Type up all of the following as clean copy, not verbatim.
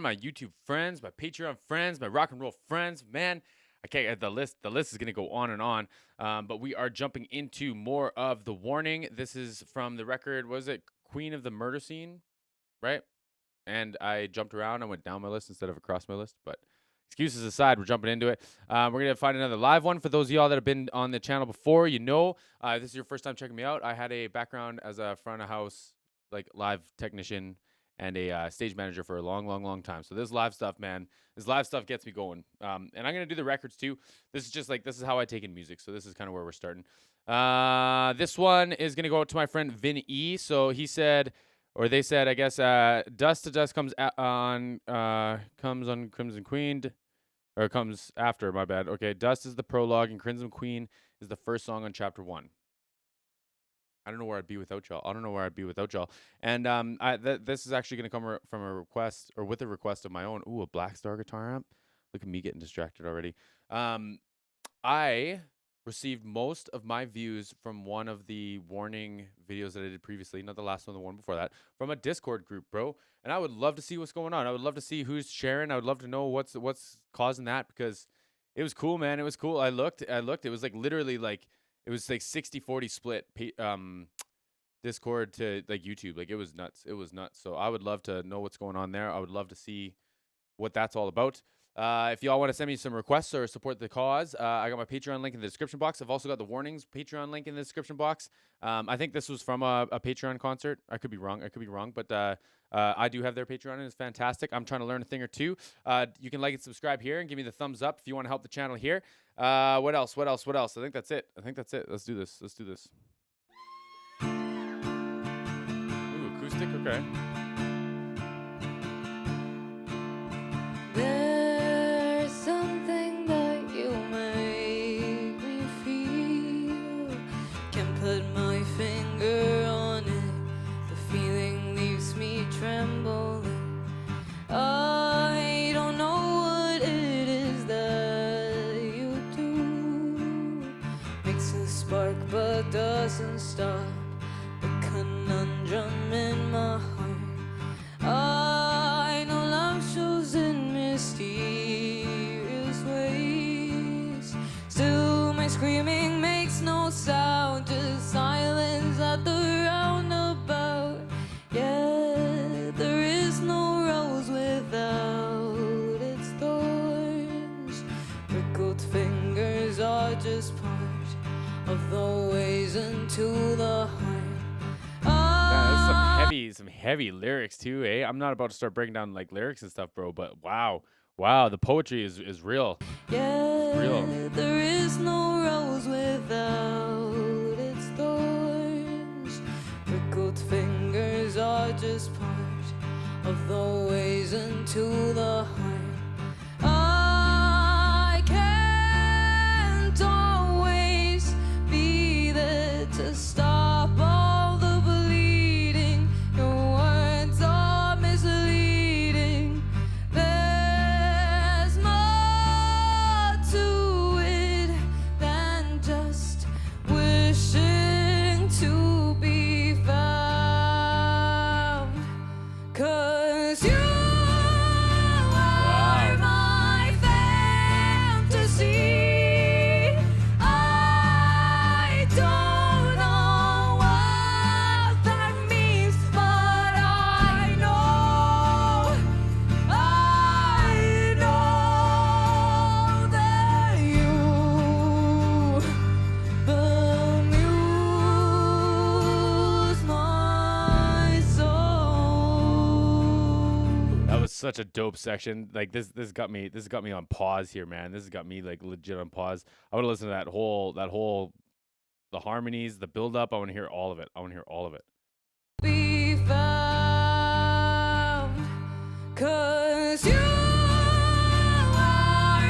Patreon, my YouTube friends, my Patreon friends, my rock and roll friends. Man, I can't. The list is gonna go on and on. But we are jumping into more of The Warning. This is from the record. Was it Queen of the Murder Scene? Right. And I jumped around. I went down my list instead of across my list. But excuses aside, we're jumping into it. We're going to find another live one. For those of y'all that have been on the channel before, you know, this is your first time checking me out. I had a background as a front of house, like live technician and a stage manager for a long time. So this live stuff, man, this live stuff gets me going. And I'm going to do the records too. This is just like, this is how I take in music. So this is kind of where we're starting. This one is going to go out to my friend Vin E. So he said, or they said, I guess, Dust to Dust comes on Crimson Queen, or comes after, my bad. Okay, Dust is the prologue, and Crimson Queen is the first song on chapter 1. I don't know where I'd be without y'all. And this is actually going to come from a request, or with a request of my own. Ooh, a Black Star guitar amp. Look at me getting distracted already. I received most of my views from one of the Warning videos that I did previously, not the last one, the one before that, from a Discord group, bro. And I would love to see what's going on. I would love to see who's sharing. I would love to know what's causing that, because it was cool, man. It was cool. I looked. It was like literally like, it was like 60-40 split Discord to like YouTube. Like it was nuts. So I would love to know what's going on there. I would love to see what that's all about. If y'all want to send me some requests or support the cause, I got my Patreon link in the description box. I've also got the Warnings Patreon link in the description box. I think this was from a Patreon concert. I could be wrong, but I do have their Patreon, and it's fantastic. I'm trying to learn a thing or two. You can like and subscribe here and give me the thumbs up if you want to help the channel here. What else? I think that's it. Let's do this. Ooh, acoustic, okay. There's something that you make me feel. Can't put my finger on it. The feeling leaves me trembling. I don't know what it is that you do. Makes a spark but doesn't stop. The conundrum in my heart. I know love shows in mysterious ways. Still my screaming makes no sound, just silence at the roundabout. Yeah, there is no rose without its thorns. Wrinkled fingers are just part of the ways into the heart. Some heavy lyrics too, eh? I'm not about to start breaking down like lyrics and stuff, bro, but wow, the poetry is real. Yeah, it's real. There is no rose without its thorns. Wrinkled fingers are just part of the ways into the heart. I can't always be there to stop all the bleeding. Your words are misleading. There's more to it than just wishing to be found. 'Cause you are my fantasy. I don't know what that means, but I know that you amuse my soul. That was such a dope section. Like this got me on pause here, man. This has got me like legit on pause. I want to listen to that whole the harmonies, the build up. I want to hear all of it. Be found, 'cause you are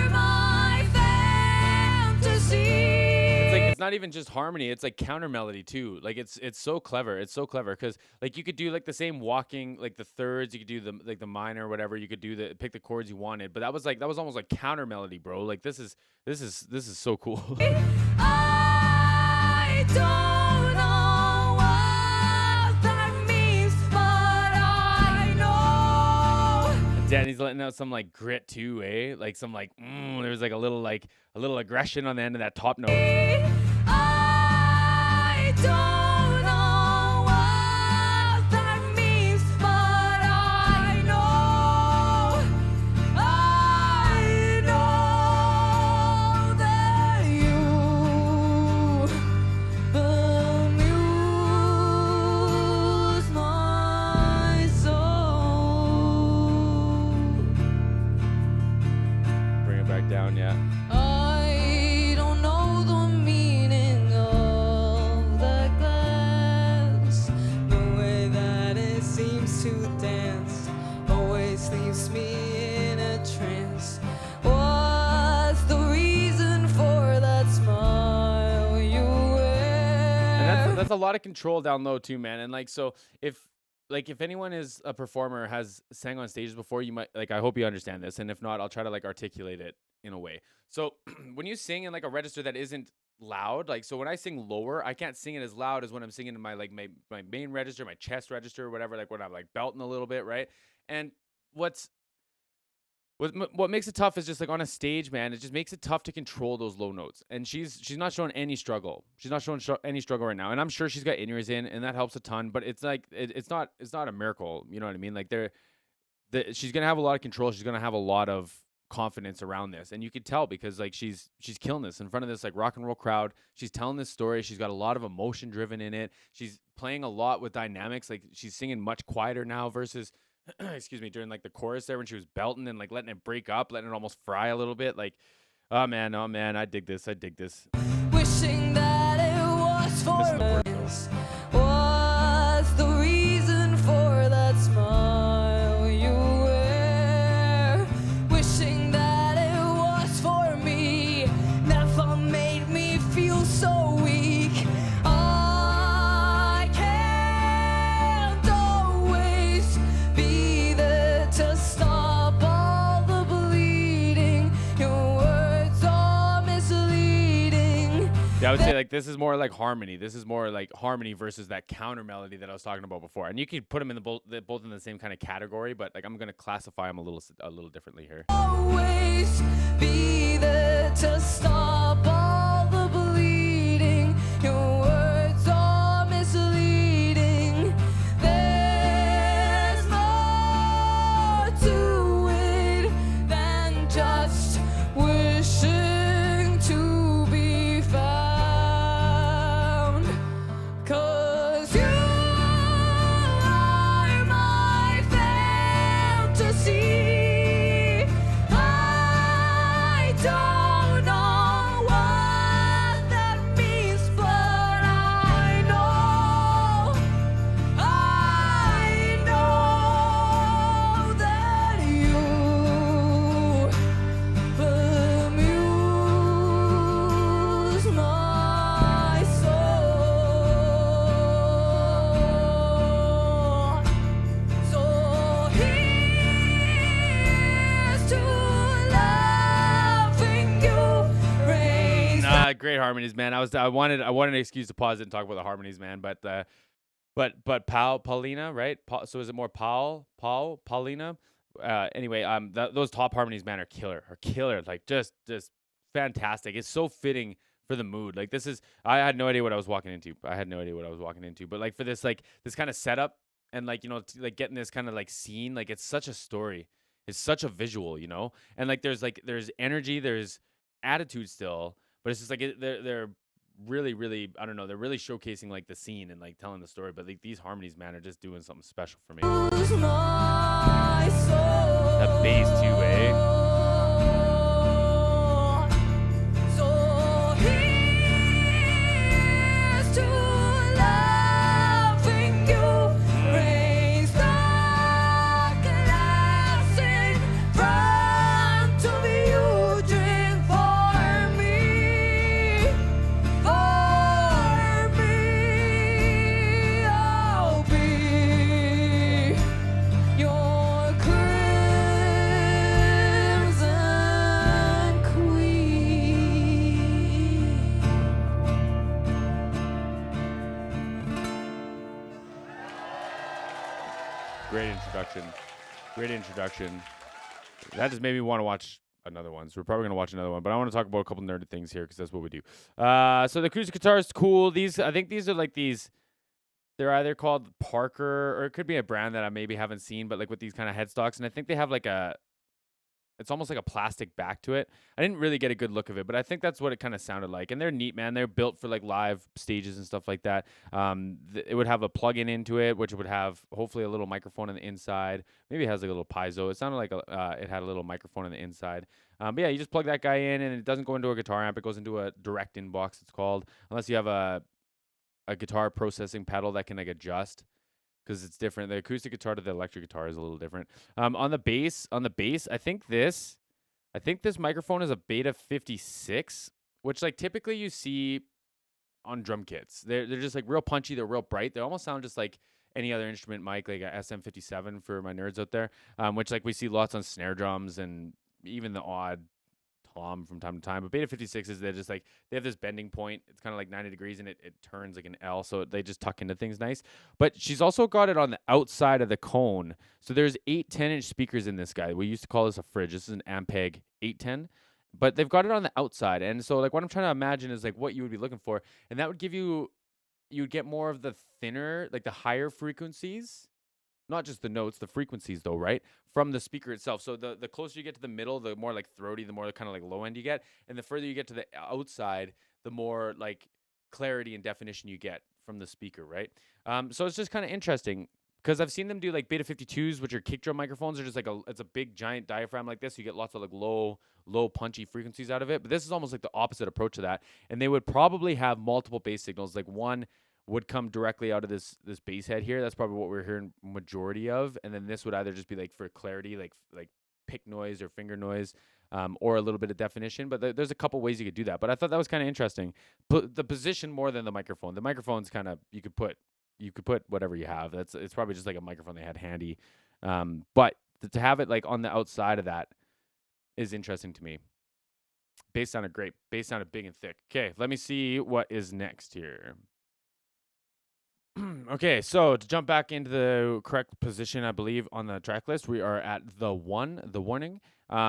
my fantasy. It's like, it's not even just harmony, it's like counter melody too. Like it's so clever. Because like you could do like the same walking, like the thirds, you could do the minor or whatever, you could do pick the chords you wanted, but that was almost like counter melody, bro. Like this is so cool. I don't know what that means, but I know Danny's letting out some like grit too, eh? Like some like there was like a little aggression on the end of that top note. I don't know what that means, but I know that you amuse my soul. Bring it back down, yeah. I don't know the meaning of that glass. The way that it seems to dance always leaves me in a trance. What's the reason for that smile you wear? And that's a lot of control down low too, man. And like so if anyone is a performer, has sang on stages before, you might like, I hope you understand this, and if not, I'll try to like articulate it in a way. So when you sing in like a register that isn't loud, like so when I sing lower, I can't sing it as loud as when I'm singing in my like my main register, my chest register, or whatever, like when I'm like belting a little bit, right? And what makes it tough is just like on a stage, man. It just makes it tough to control those low notes. And she's not showing any struggle. She's not showing any struggle right now. And I'm sure she's got in-ears in, and that helps a ton. But it's like it's not a miracle. You know what I mean? Like she's gonna have a lot of control. She's gonna have a lot of confidence around this, and you could tell because like she's killing this in front of this like rock and roll crowd. She's telling this story. She's got a lot of emotion driven in it. She's playing a lot with dynamics. Like she's singing much quieter now versus excuse me, during like the chorus there when she was belting and like letting it break up, letting it almost fry a little bit. Like, oh man, I dig this. Wishing that it was for Missing the word, us. What's the reason for that smile you wear? Wishing that it was for me. Never made me feel so weak. I can't always be there to stop all the bleeding. Your words are misleading. Yeah, I would say like this is more like harmony. This is more like harmony versus that counter melody that I was talking about before. And you could put them in both in the same kind of category, but like I'm gonna classify them a little differently here. Always be there to stop all the bleeding. Your words are misleading. There's more to it than just wishing to be found. 'Cause you are my fantasy. I don't know what that means, but I know that you amuse my soul. So here's to loving you. Raise Great harmonies, man. I wanted an excuse to pause it and talk about the harmonies, man. But Paulina, right? So is it more Paulina? Anyway, those top harmonies, man, are killer. Like just fantastic. It's so fitting for the mood. Like I had no idea what I was walking into. But like for this kind of setup and like, you know, like getting this kind of like scene, like it's such a story. It's such a visual, you know? And like there's energy, there's attitude still, but it's just like they're really, really, I don't know, they're really showcasing like the scene and like telling the story. But like these harmonies, man, are just doing something special for me. my soul. That bass too, eh? So here's to loving you. Raise the glass in front of you. Drink for me. I'll be your crimson queen. Great introduction. That just made me want to watch another one. So we're probably gonna watch another one, but I want to talk about a couple nerdy things here because that's what we do. So the acoustic guitar is cool. I think these are like these. They're either called Parker or it could be a brand that I maybe haven't seen, but like with these kind of headstocks, and I think they have like it's almost like a plastic back to it. I didn't really get a good look of it, but I think that's what it kind of sounded like. And they're neat, man. They're built for like live stages and stuff like that. It would have a plug-in into it, which would have hopefully a little microphone on the inside. Maybe it has like a little piezo. It sounded like it had a little microphone on the inside. But yeah, you just plug that guy in, and it doesn't go into a guitar amp. It goes into a direct in box. It's called, unless you have a guitar processing pedal that can like adjust because it's different. The acoustic guitar to the electric guitar is a little different. On the bass, I think this microphone is a Beta 56, which like typically you see on drum kits. They're just like real punchy. They're real bright. They almost sound just like any other instrument mic, like a SM57 for my nerds out there. Which like we see lots on snare drums and even the odd tom from time to time. But Beta 56s, they're just like they have this bending point. It's kind of like 90 degrees and it turns like an L, so they just tuck into things nice. But she's also got it on the outside of the cone. So there's 8 10-inch speakers in this guy. We used to call this a fridge. This is an Ampeg 810. But they've got it on the outside. And so like what I'm trying to imagine is like what you would be looking for. And that would give you'd get more of the thinner, like the higher frequencies. Not just the notes, the frequencies though, right? From the speaker itself. So the closer you get to the middle, the more like throaty, the more kind of like low end you get. And the further you get to the outside, the more like clarity and definition you get from the speaker, right? So it's just kind of interesting because I've seen them do like Beta 52s, which are kick drum microphones. They're just like it's a big giant diaphragm like this. So you get lots of like low punchy frequencies out of it. But this is almost like the opposite approach to that. And they would probably have multiple bass signals. Like one would come directly out of this bass head here. That's probably what we're hearing majority of. And then this would either just be like for clarity, like pick noise or finger noise, or a little bit of definition. But there's a couple ways you could do that. But I thought that was kind of interesting. But the position more than the microphone. The microphone's kind of you could put whatever you have. It's probably just like a microphone they had handy. But to have it like on the outside of that is interesting to me. Bass sounded great. Bass sounded big and thick. Okay, let me see what is next here. Okay, so to jump back into the correct position, I believe, on the track list, we are at the warning.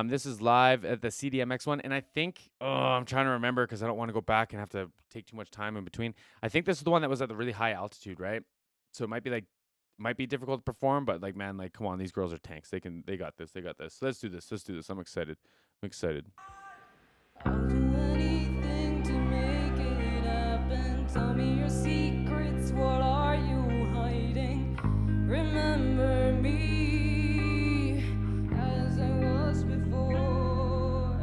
This is live at the CDMX one, and I think, I'm trying to remember because I don't want to go back and have to take too much time in between. I think this is the one that was at the really high altitude, right? So it might be difficult to perform, but like, man, like, come on, these girls are tanks. They got this. So let's do this. I'm excited. I'll do anything to make it happen. Tell me your secrets, what are you hiding? Remember me as I was before.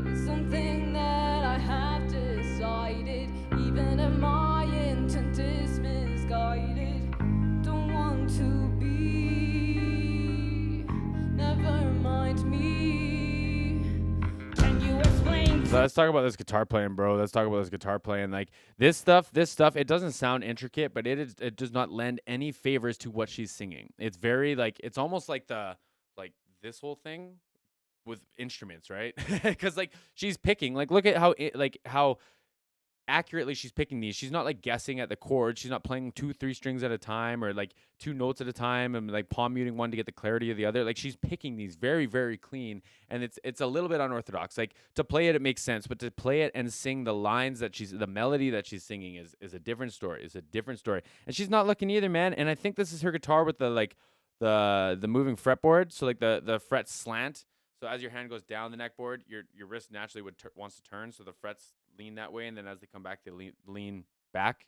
It's something that I have decided, even if my intent is misguided. Don't want to be, never mind me. So let's talk about this guitar playing, bro. Like this stuff, it doesn't sound intricate, but it does not lend any favors to what she's singing. It's very like it's almost like this whole thing with instruments, right? Because like she's picking, like look at how accurately she's picking these. She's not like guessing at the chords. She's not playing 2-3 strings at a time or like 2 notes at a time and like palm muting one to get the clarity of the other. Like she's picking these very, very clean, and it's a little bit unorthodox. Like to play it makes sense, but to play it and sing the lines the melody that she's singing is a different story. And she's not looking either, man. And I think this is her guitar with the moving fretboard. So like the frets slant. So as your hand goes down the neckboard, your wrist naturally wants to turn, so the frets lean that way, and then as they come back, they lean back.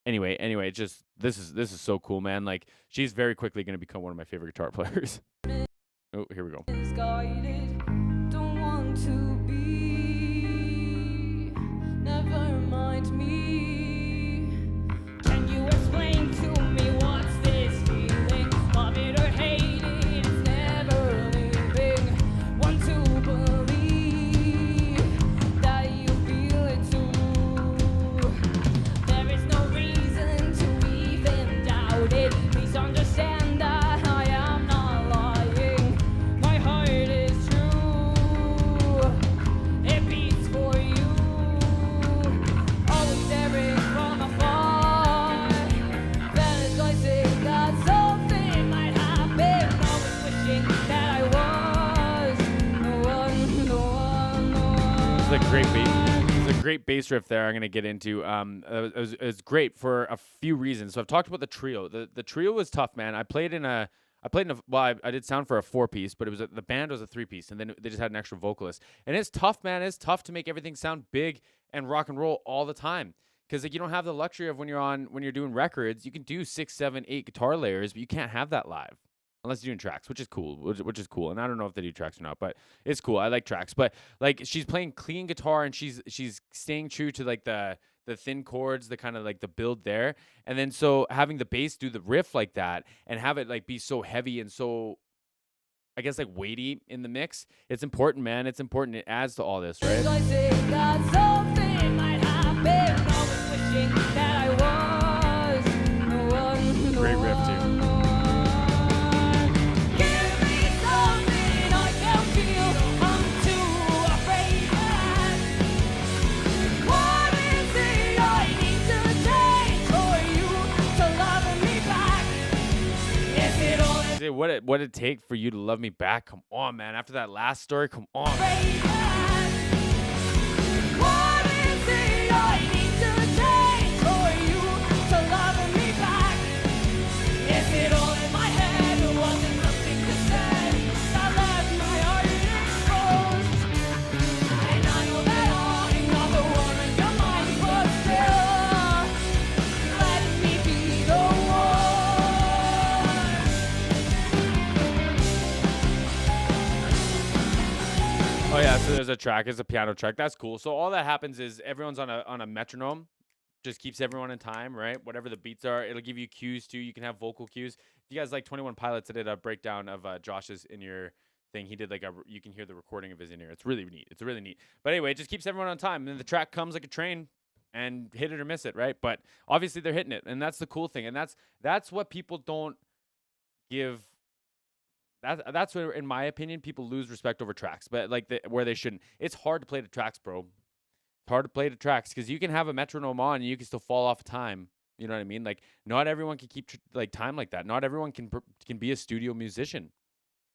Anyway, just this is so cool, man. Like she's very quickly going to become one of my favorite guitar players. Oh, here we go. Don't want to be, never mind me. Can you explain to me what's this feeling? Love it or hate it, it's never leaving. Want to believe that you feel it too. There is no reason to even doubt it. Please understand that I am not lying. My heart is true. great bass riff there. I'm gonna get into. It was great for a few reasons. So I've talked about the trio. The trio was tough, man. I played in a. Well, I did sound for a 4-piece, but the band was a 3-piece, and then they just had an extra vocalist. And it's tough, man. It's tough to make everything sound big and rock and roll all the time. Because like you don't have the luxury of when you're doing records, you can do 6, 7, 8 guitar layers, but you can't have that live unless you're doing tracks, which is cool. Which is cool. And I don't know if they do tracks or not, but it's cool. I like tracks. But like she's playing clean guitar and she's staying true to like the thin chords, the kind of like the build there. And then so having the bass do the riff like that and have it like be so heavy and so I guess like weighty in the mix, it's important, man. It's important. It adds to all this, right? Great riff too. What it take for you to love me back? Come on, man. After that last story, come on. Oh yeah, so there's a track, it's a piano track. That's cool. So all that happens is everyone's on a metronome, just keeps everyone in time, right? Whatever the beats are, it'll give you cues too. You can have vocal cues. If you guys like 21 Pilots, I did a breakdown of Josh's in your thing. He did like you can hear the recording of his in ear. It's really neat. It's really neat. But anyway, it just keeps everyone on time. And then the track comes like a train and hit it or miss it, right? But obviously they're hitting it, and that's the cool thing. And that's what people don't give. That's where, in my opinion, people lose respect over tracks, but like where they shouldn't. It's hard to play the tracks, bro. It's hard to play the tracks because you can have a metronome on and you can still fall off time. You know what I mean? Like not everyone can keep like time like that. Not everyone can be a studio musician.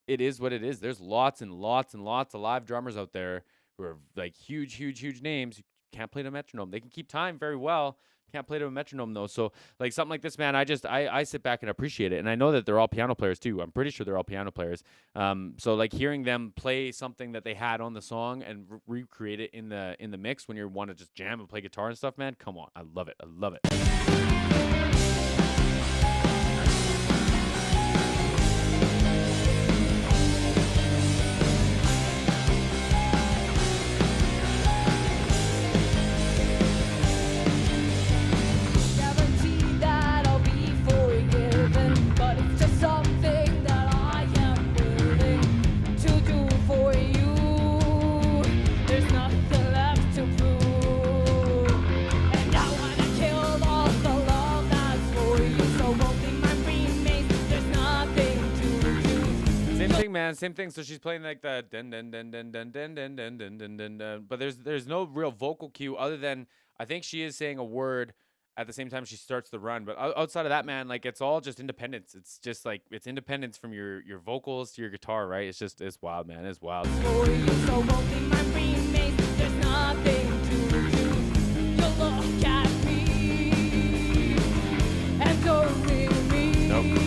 It is what it is. There's lots and lots and lots of live drummers out there who are like huge names. You can't play the metronome. They can keep time very well. Can't play to a metronome though. So like something like this, man, I sit back and appreciate it. And I know that they're all piano players too. I'm pretty sure they're all piano players. So like hearing them play something that they had on the song and recreate it in the mix when you want to just jam and play guitar and stuff, man, come on. I love it. I love it. Man, same thing. So she's playing like the dun dun dun dun dun dun dun dun dun dun dun dun. But there's no real vocal cue other than I think she is saying a word at the same time she starts the run. But outside of that, man, like it's all just independence. It's just like it's independence from your vocals to your guitar, right? It's wild, man. It's wild. Nope.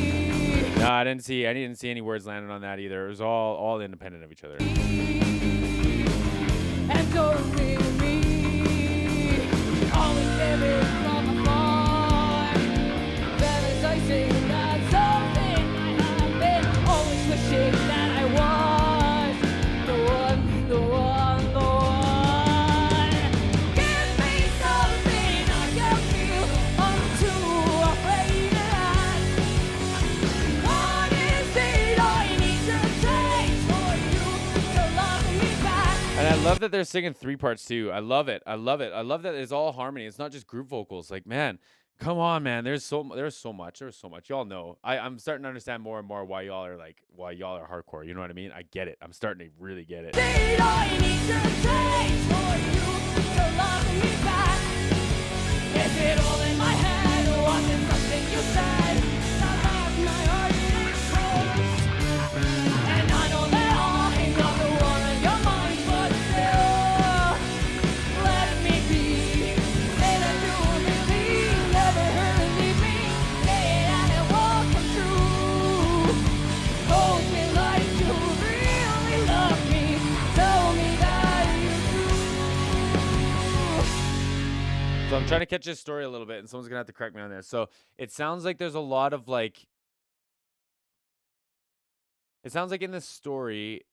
No, I didn't see any words landed on that either. It was all independent of each other. I love that they're singing 3 parts too. I love it. I love that it's all harmony. It's not just group vocals. Like, man, come on, man. There's so much. Y'all know. I'm starting to understand more and more why y'all are hardcore. You know what I mean? I get it. I'm starting to really get it. Is it all in my head or was it something you said? And I know that I ain't got the one on your mind, but still, let me be I'm trying to catch this story a little bit, and someone's gonna have to correct me on this. So it sounds like there's a lot of like. It sounds like in this story.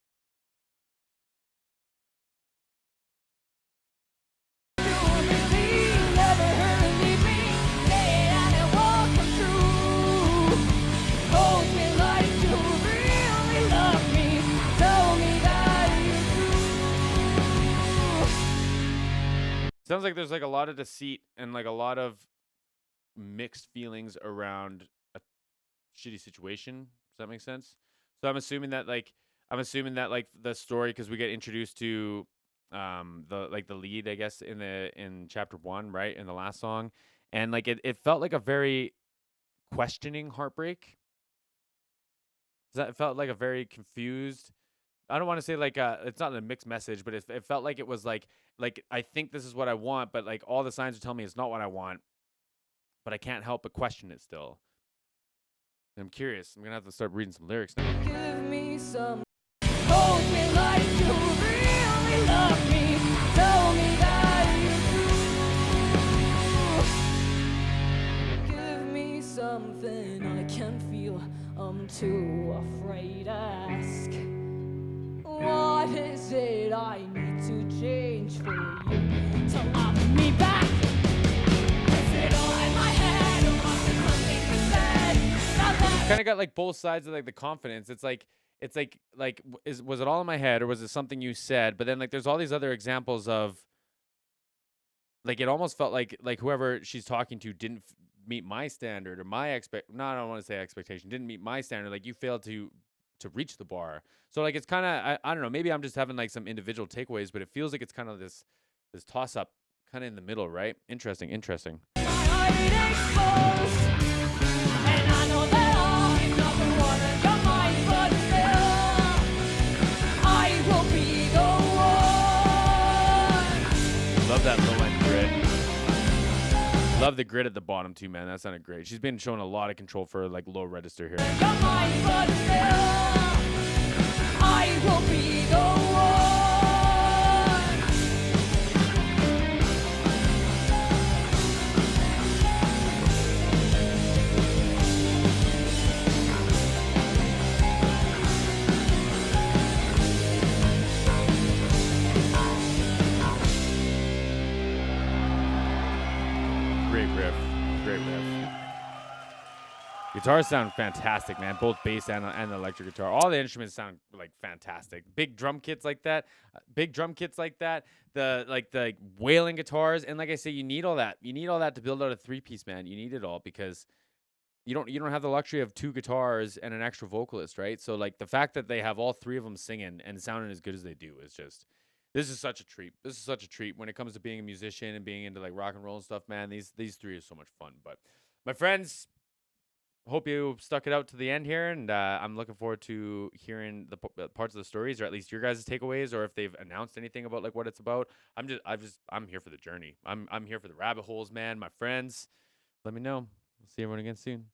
Sounds like there's like a lot of deceit and like a lot of mixed feelings around a shitty situation. Does that make sense? So I'm assuming that the story, because we get introduced to the lead, I guess, in chapter one, right? In the last song. And like it felt like a very questioning heartbreak. It felt like a very confused. I don't want to say like it's not a mixed message, but it felt like it was like I think this is what I want, but like all the signs are telling me it's not what I want, but I can't help but question it still. And I'm curious. I'm gonna have to start reading some lyrics now. Give me some. Hold me like you really love me. Tell me that you do. Give me something I can feel. I'm too afraid to ask. What is it I need to change for you to love me back? Is it all in my head, or was it something you said? Kind of got like both sides of like the confidence. Was it all in my head, or was it something you said? But then like there's all these other examples of like it almost felt like whoever she's talking to didn't meet my standard or my no, I don't want to say expectation, didn't meet my standard. Like you failed to reach the bar. So like it's kind of I don't know, maybe I'm just having like some individual takeaways, but it feels like it's kind of this toss up kind of in the middle, right? Interesting. My heart exposed, and I know that I'm not the one on your mind, but still, I will be the one. Love that low end grit. Love the grit at the bottom too, man. That sounded great. She's been showing a lot of control for like low register here. Your mind, but still, I will be the one. Great riff. Guitars sound fantastic, man. Both bass and the electric guitar. All the instruments sound like fantastic. Big drum kits like that. The wailing guitars, and like I say, you need all that. You need all that to build out a three-piece, man. You need it all because you don't have the luxury of two guitars and an extra vocalist, right? So like the fact that they have all three of them singing and sounding as good as they do is just. This is such a treat. This is such a treat when it comes to being a musician and being into like rock and roll and stuff, man. These three are so much fun. But my friends, hope you stuck it out to the end here, and I'm looking forward to hearing the parts of the stories, or at least your guys' takeaways, or if they've announced anything about like what it's about. I'm here for the journey. I'm here for the rabbit holes, man. My friends, let me know. We'll see everyone again soon.